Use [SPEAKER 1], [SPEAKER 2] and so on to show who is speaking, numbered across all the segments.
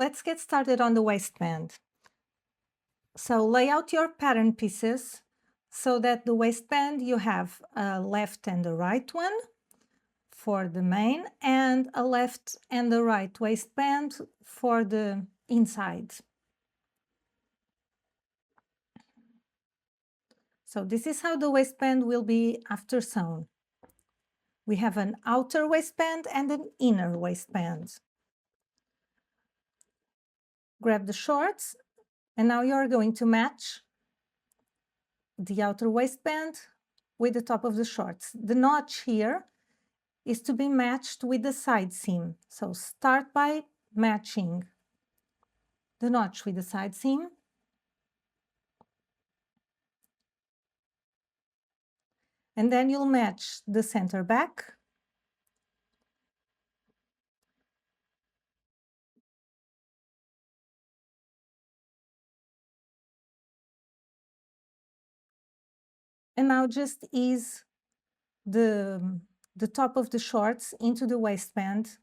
[SPEAKER 1] Let's get started on the waistband. So lay out your pattern pieces so that the waistband you have a left and a right one for the main and a left and a right waistband for the inside. So this is how the waistband will be after sewn. We have an outer waistband and an inner waistband. Grab the shorts, and now you're going to match the outer waistband with the top of the shorts. The notch here is to be matched with the side seam. So start by matching the notch with the side seam. And then you'll match the center back. And now just ease the top of the shorts into the waistband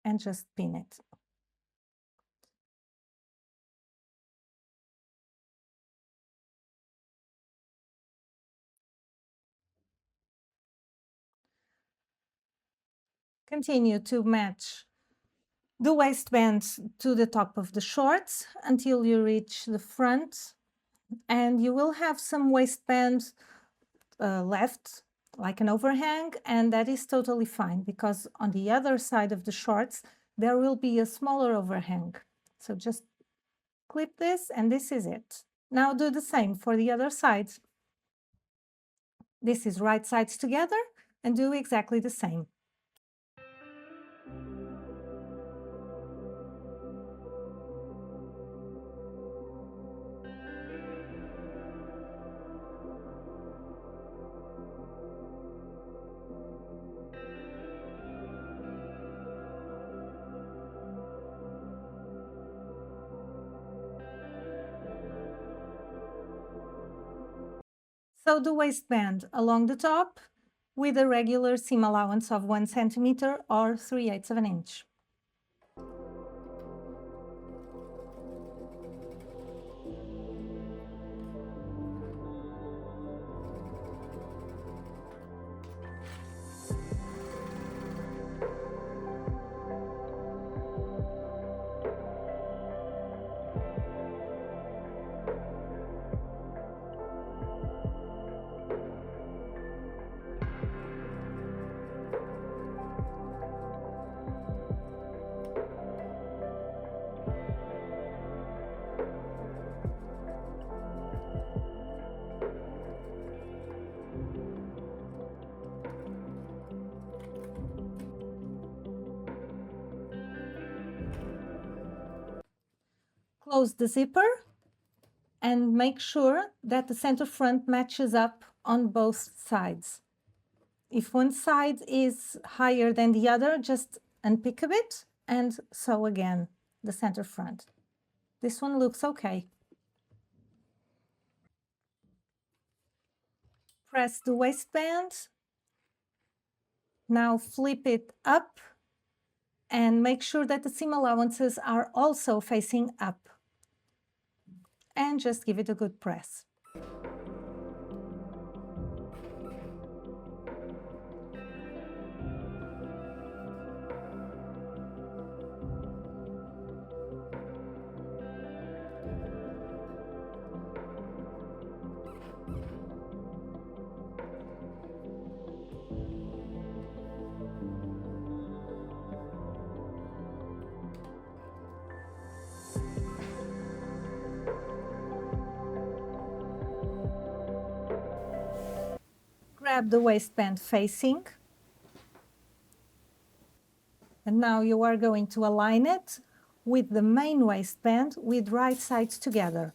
[SPEAKER 1] and just pin it. Continue to match the waistband to the top of the shorts until you reach the front, and you will have some waistband left, like an overhang, and that is totally fine because on the other side of the shorts there will be a smaller overhang. So just clip this, and this is it. Now do the same for the other side. This is right sides together, and do exactly the same. Sew the waistband along the top with a regular seam allowance of 1 centimeter or 3/8 of an inch. Close the zipper and make sure that the center front matches up on both sides. If one side is higher than the other, just unpick a bit and sew again the center front. This one looks okay. Press the waistband. Now flip it up and make sure that the seam allowances are also facing up. And just give it a good press. Grab the waistband facing, and now you are going to align it with the main waistband with right sides together.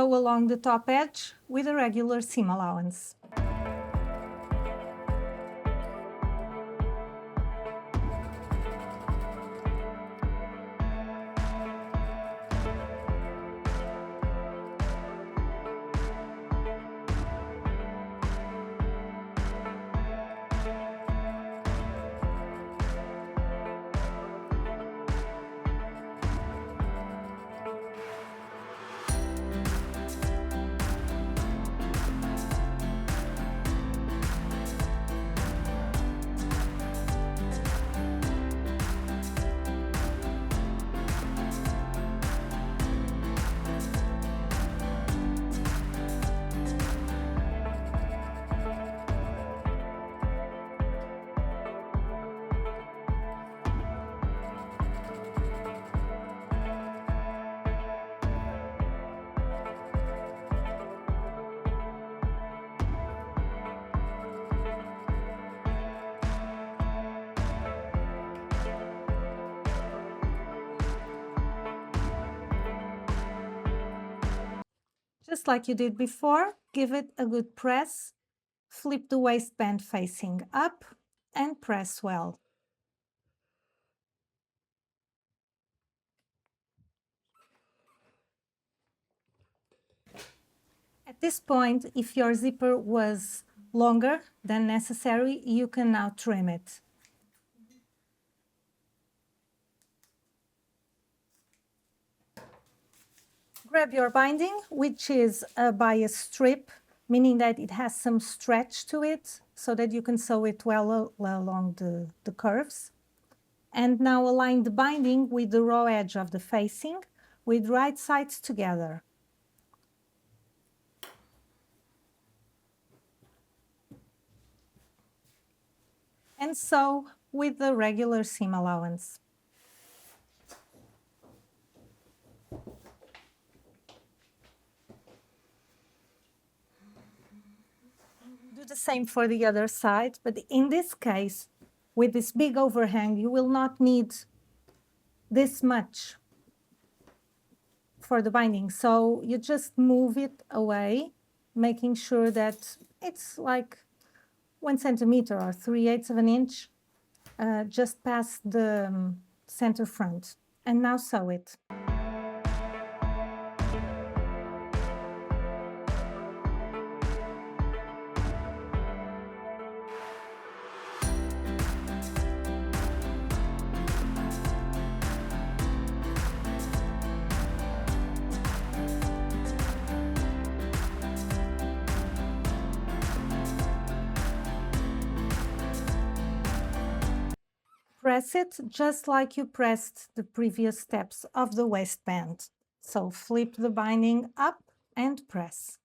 [SPEAKER 1] sew along the top edge with a regular seam allowance. Just like you did before, give it a good press, flip the waistband facing up and press well. At this point, if your zipper was longer than necessary, you can now trim it. Grab your binding, which is a bias strip, meaning that it has some stretch to it so that you can sew it well along the curves. And now align the binding with the raw edge of the facing with right sides together. And sew with the regular seam allowance. Do the same for the other side, but in this case, with this big overhang, you will not need this much for the binding. So you just move it away, making sure that it's like 1 centimeter or 3/8 of an inch just past the center front. And now sew it. Press it just like you pressed the previous steps of the waistband. So flip the binding up and press.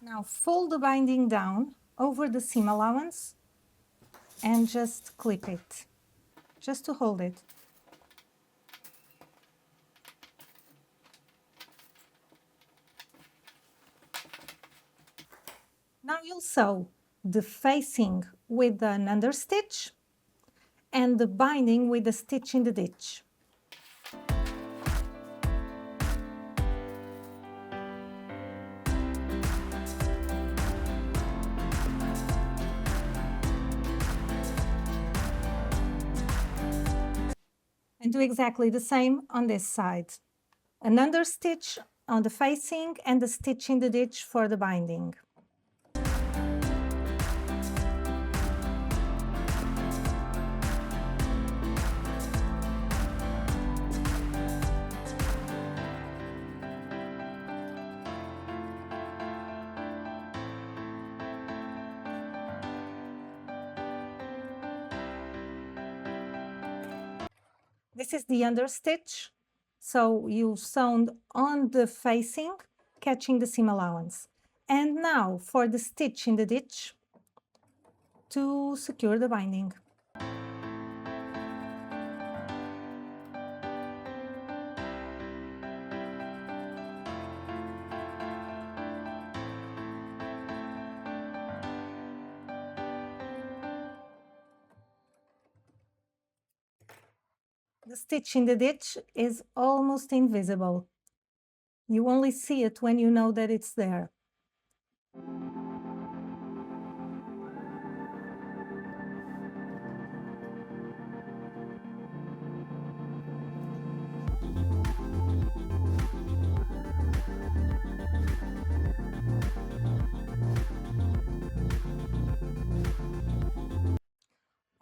[SPEAKER 1] Now fold the binding down over the seam allowance and just clip it, just to hold it. Now you'll sew the facing with an understitch and the binding with a stitch in the ditch. And do exactly the same on this side. An understitch on the facing and a stitch in the ditch for the binding. This is the understitch, so you sewn on the facing, catching the seam allowance. And now for the stitch in the ditch to secure the binding. The stitch in the ditch is almost invisible. You only see it when you know that it's there.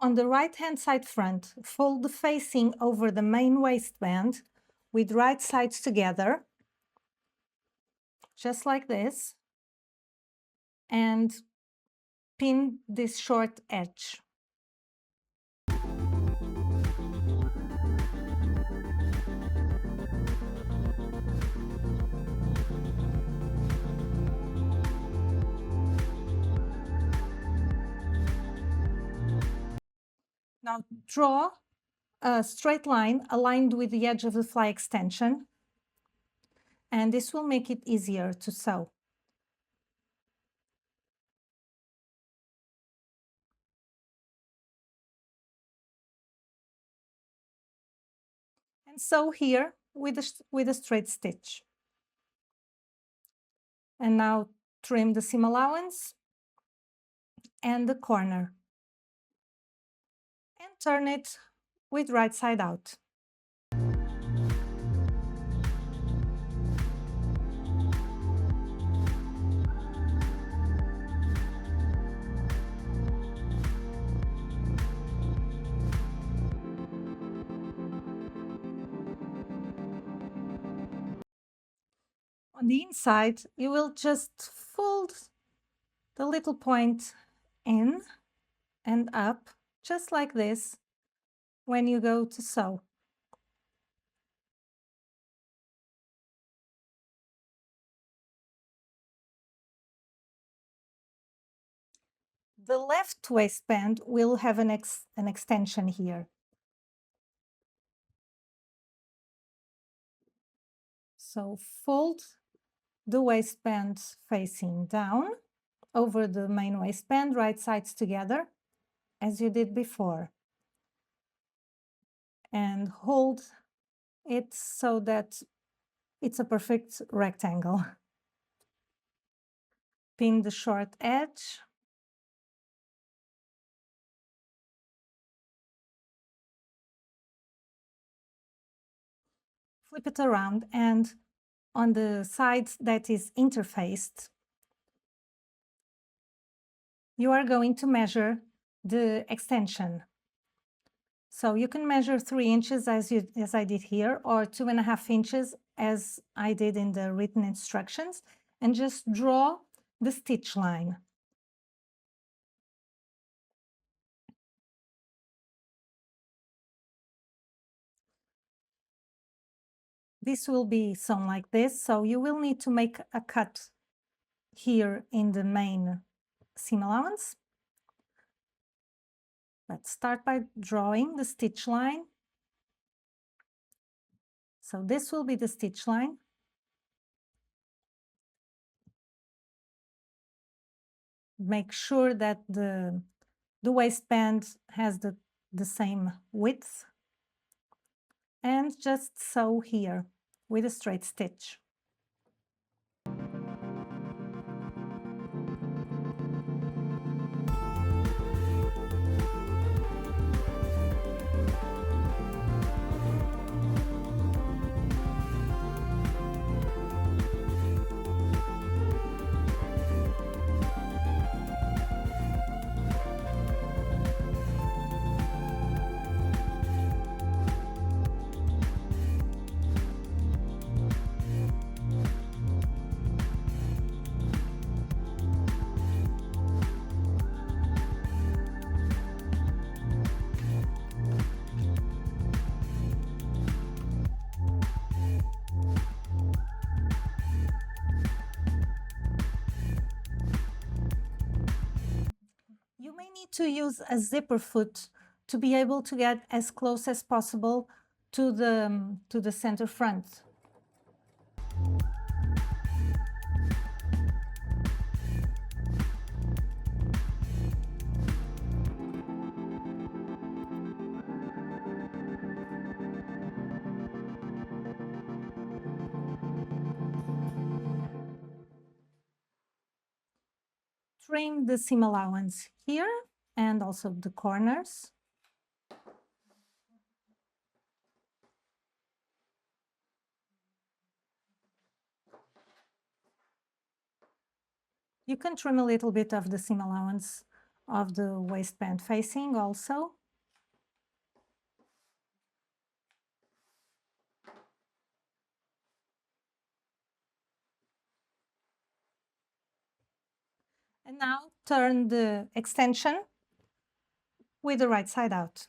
[SPEAKER 1] On the right-hand side front, fold the facing over the main waistband with right sides together, just like this, and pin this short edge. Now draw a straight line aligned with the edge of the fly extension, and this will make it easier to sew. And sew here with a straight stitch. And now trim the seam allowance and the corner. And turn it with right side out. On the inside, you will just fold the little point in and up, just like this, when you go to sew. The left waistband will have an extension here. So fold the waistband facing down over the main waistband, right sides together, as you did before. And hold it so that it's a perfect rectangle. Pin the short edge. Flip it around, and on the side that is interfaced, you are going to measure the extension. So you can measure 3 inches as I did here, or 2.5 inches as I did in the written instructions, and just draw the stitch line. This will be sewn like this, so you will need to make a cut here in the main seam allowance. Let's start by drawing the stitch line. So this will be the stitch line. Make sure that the waistband has the same width, and just sew here with a straight stitch. You may need to use a zipper foot to be able to get as close as possible to the center front. trim the seam allowance here and also the corners. You can trim a little bit of the seam allowance of the waistband facing also. And now turn the extension with the right side out.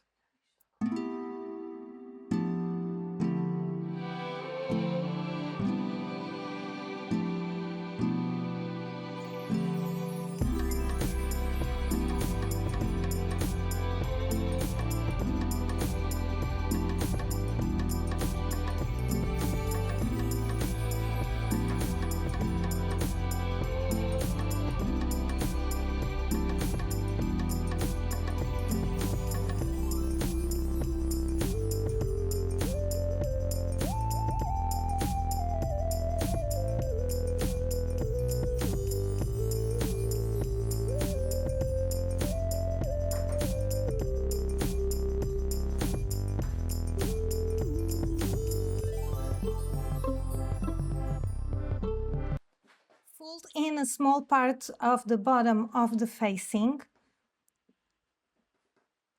[SPEAKER 1] Fold in a small part of the bottom of the facing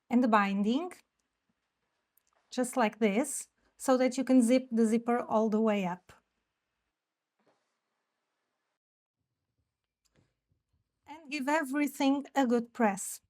[SPEAKER 1] and the binding, just like this, so that you can zip the zipper all the way up. And give everything a good press.